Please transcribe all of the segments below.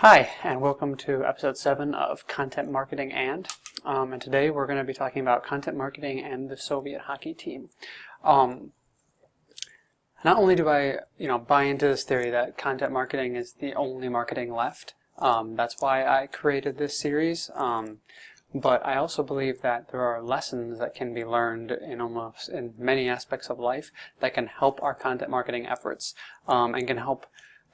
Hi, and welcome to episode 7 of Content Marketing and today we're going to be talking about content marketing and the Soviet hockey team. Not only do I, buy into this theory that content marketing is the only marketing left, that's why I created this series, but I also believe that there are lessons that can be learned in many aspects of life that can help our content marketing efforts, and can help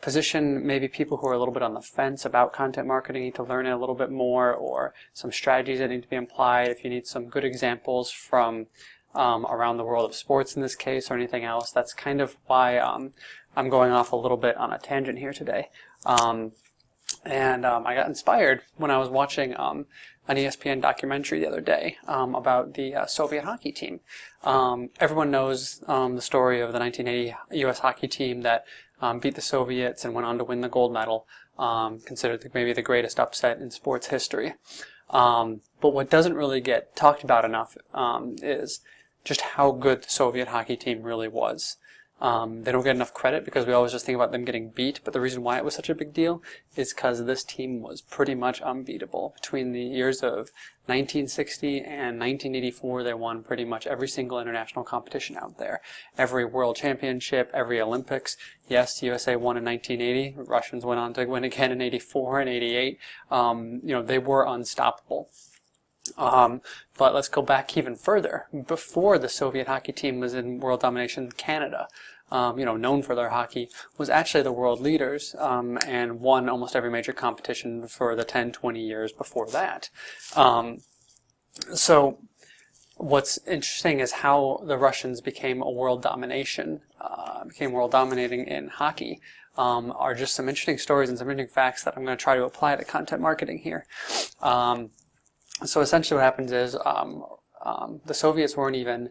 position maybe people who are a little bit on the fence about content marketing, need to learn it a little bit more, or some strategies that need to be applied. If you need some good examples from around the world of sports in this case, or anything else, that's kind of why I'm going off a little bit on a tangent here today. I got inspired when I was watching an ESPN documentary the other day about the Soviet hockey team. Everyone knows the story of the 1980 U.S. hockey team that beat the Soviets and went on to win the gold medal, considered maybe the greatest upset in sports history. But what doesn't really get talked about enough is just how good the Soviet hockey team really was. They don't get enough credit because we always just think about them getting beat, but the reason why it was such a big deal is because this team was pretty much unbeatable. Between the years of 1960 and 1984, they won pretty much every single international competition out there. Every world championship, every Olympics. Yes, USA won in 1980. Russians went on to win again in 84 and 88. They were unstoppable. But let's go back even further. Before the Soviet hockey team was in world domination, Canada, known for their hockey, was actually the world leaders and won almost every major competition for the 10, 20 years before that. So what's interesting is how the Russians became world dominating in hockey. Are just some interesting stories and some interesting facts that I'm going to try to apply to content marketing here. So essentially what happens is the Soviets weren't even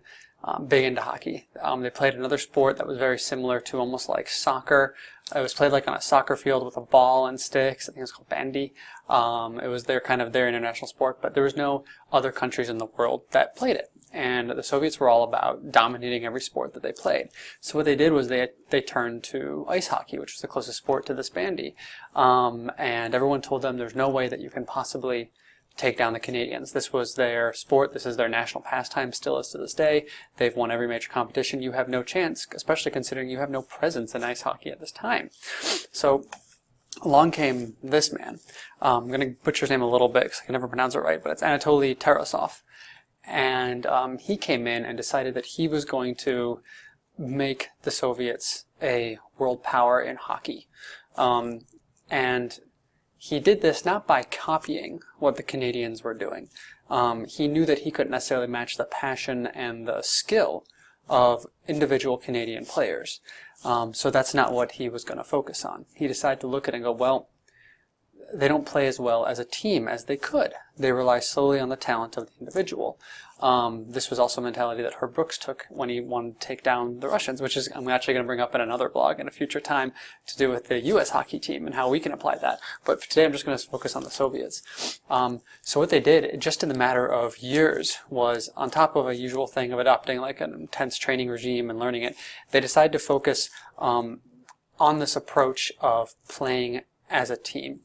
big into hockey. They played another sport that was very similar to almost like soccer. It was played like on a soccer field with a ball and sticks. I think it was called bandy. It was their international sport, but there was no other countries in the world that played it. And the Soviets were all about dominating every sport that they played. So what they did was they turned to ice hockey, which was the closest sport to this bandy. And everyone told them there's no way that you can possibly take down the Canadians. This was their sport. This is their national pastime, still is to this day. They've won every major competition. You have no chance, especially considering you have no presence in ice hockey at this time. So along came this man. I'm going to butcher his name a little bit because I can never pronounce it right, but it's Anatoli Tarasov. And he came in and decided that he was going to make the Soviets a world power in hockey. And he did this not by copying what the Canadians were doing. He knew that he couldn't necessarily match the passion and the skill of individual Canadian players. So that's not what he was going to focus on. He decided to look at it and go, well, they don't play as well as a team as they could. They rely solely on the talent of the individual. This was also a mentality that Herb Brooks took when he wanted to take down the Russians, which is I'm actually going to bring up in another blog in a future time to do with the U.S. hockey team and how we can apply that. But for today, I'm just going to focus on the Soviets. So what they did, just in the matter of years, was on top of a usual thing of adopting like an intense training regime and learning it, they decided to focus on this approach of playing as a team.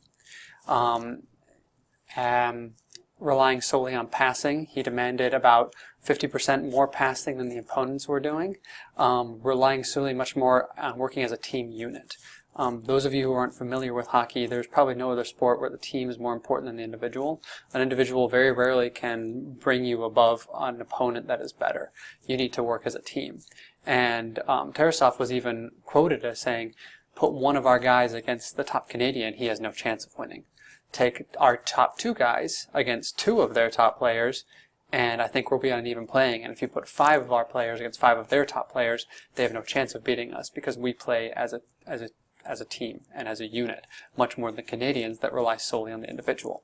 Relying solely on passing. He demanded about 50% more passing than the opponents were doing, relying solely much more on working as a team unit. Those of you who aren't familiar with hockey, there's probably no other sport where the team is more important than the individual. An individual very rarely can bring you above an opponent that is better. You need to work as a team. And Tarasov was even quoted as saying, put one of our guys against the top Canadian, he has no chance of winning. Take our top 2 guys against 2 of their top players, and I think we'll be on an even playing. And if you put 5 of our players against 5 of their top players, they have no chance of beating us because we play as a team and as a unit, much more than the Canadians that rely solely on the individual.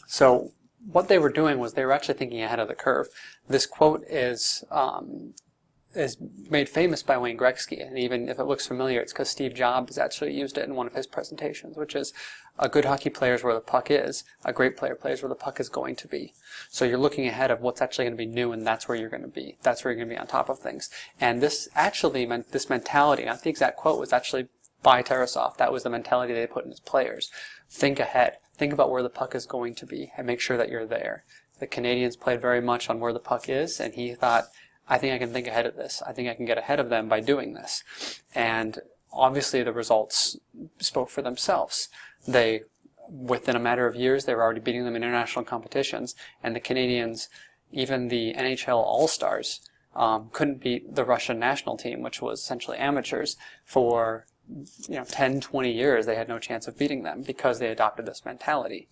So what they were doing was they were actually thinking ahead of the curve. This quote is made famous by Wayne Gretzky, and even if it looks familiar, it's because Steve Jobs actually used it in one of his presentations, which is a good hockey player is where the puck is, a great player plays where the puck is going to be. So you're looking ahead of what's actually going to be new, and that's where you're going to be. That's where you're going to be on top of things. And this actually meant, this mentality, not the exact quote, was actually by Tarasov. That was the mentality they put in his players. Think ahead. Think about where the puck is going to be and make sure that you're there. The Canadians played very much on where the puck is, and he thought, I think I can think ahead of this. I think I can get ahead of them by doing this. And obviously the results spoke for themselves. Within a matter of years, they were already beating them in international competitions, and the Canadians, even the NHL All-Stars, couldn't beat the Russian national team, which was essentially amateurs, for 10, 20 years. They had no chance of beating them because they adopted this mentality.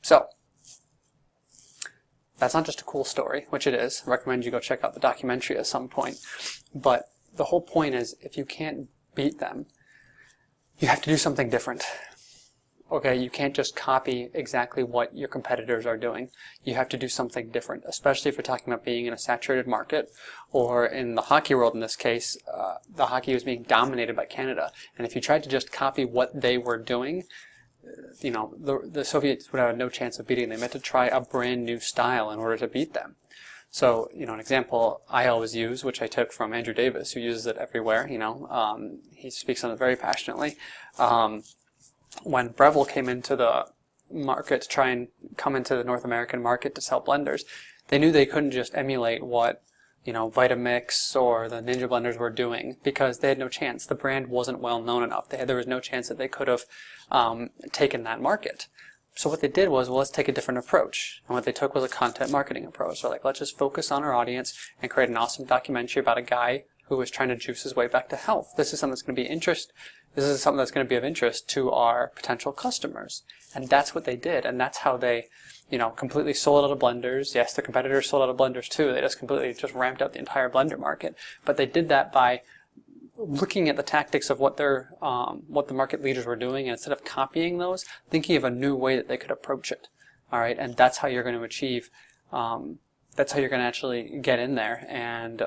So, that's not just a cool story, which it is. I recommend you go check out the documentary at some point. But the whole point is, if you can't beat them, you have to do something different. Okay, you can't just copy exactly what your competitors are doing. You have to do something different, especially if you're talking about being in a saturated market, or in the hockey world in this case, the hockey was being dominated by Canada. And if you tried to just copy what they were doing, the Soviets would have no chance of beating them. They had to try a brand new style in order to beat them. So, an example I always use, which I took from Andrew Davis, who uses it everywhere, he speaks on it very passionately. When Breville came into the market to try and come into the North American market to sell blenders, they knew they couldn't just emulate what, Vitamix or the Ninja blenders were doing, because they had no chance. The brand wasn't well known enough. There was no chance that they could have taken that market. So what they did was, let's take a different approach. And what they took was a content marketing approach. So let's just focus on our audience and create an awesome documentary about a guy who was trying to juice his way back to health. This is something that's going to be of interest to our potential customers. And that's what they did. And that's how they, completely sold out of blenders. Yes, the competitors sold out of blenders too. They just ramped out the entire blender market. But they did that by looking at the tactics of what the market leaders were doing, and instead of copying those, thinking of a new way that they could approach it. All right, and that's how you're going to achieve. That's how you're going to actually get in there and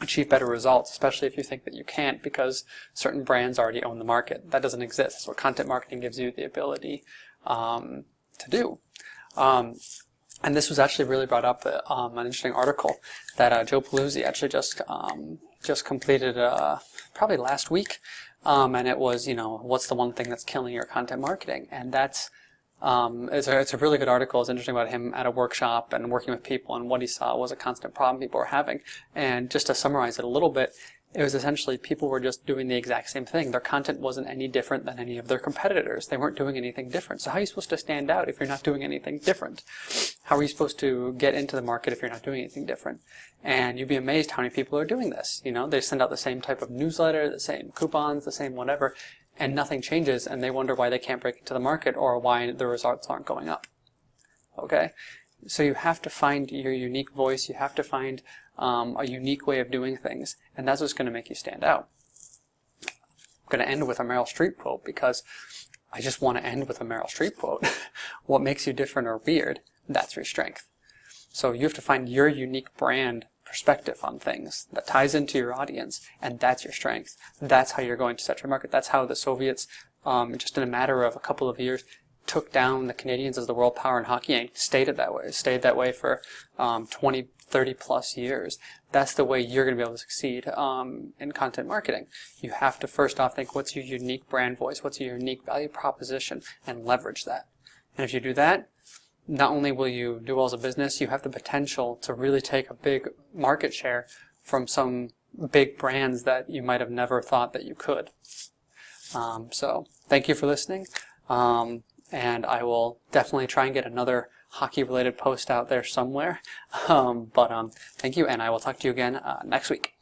achieve better results, especially if you think that you can't because certain brands already own the market. That doesn't exist. That's what content marketing gives you the ability to do. And this was actually really brought up an interesting article that Joe Paluzzi actually just completed probably last week, and it was what's the one thing that's killing your content marketing, and that's it's a really good article. It's interesting about him at a workshop and working with people, and what he saw was a constant problem people were having. And just to summarize it a little bit, it was essentially people were just doing the exact same thing. Their content wasn't any different than any of their competitors. They weren't doing anything different. So how are you supposed to stand out if you're not doing anything different? How are you supposed to get into the market if you're not doing anything different? And you'd be amazed how many people are doing this. They send out the same type of newsletter, the same coupons, the same whatever, and nothing changes, and they wonder why they can't break into the market or why the results aren't going up. Okay? So you have to find your unique voice. You have to find a unique way of doing things, and that's what's going to make you stand out. I'm going to end with a Meryl Streep quote because I just want to end with a Meryl Streep quote. What makes you different or weird, that's your strength. So you have to find your unique brand perspective on things that ties into your audience, and that's your strength. That's how you're going to set your market. That's how the Soviets, just in a matter of a couple of years, took down the Canadians as the world power in hockey and stayed that way for 20, 30 plus years. That's the way you're going to be able to succeed in content marketing. You have to first off think, what's your unique brand voice? What's your unique value proposition? And leverage that. And if you do that, not only will you do well as a business, you have the potential to really take a big market share from some big brands that you might have never thought that you could. So thank you for listening. And I will definitely try and get another hockey-related post out there somewhere. But thank you, and I will talk to you again next week.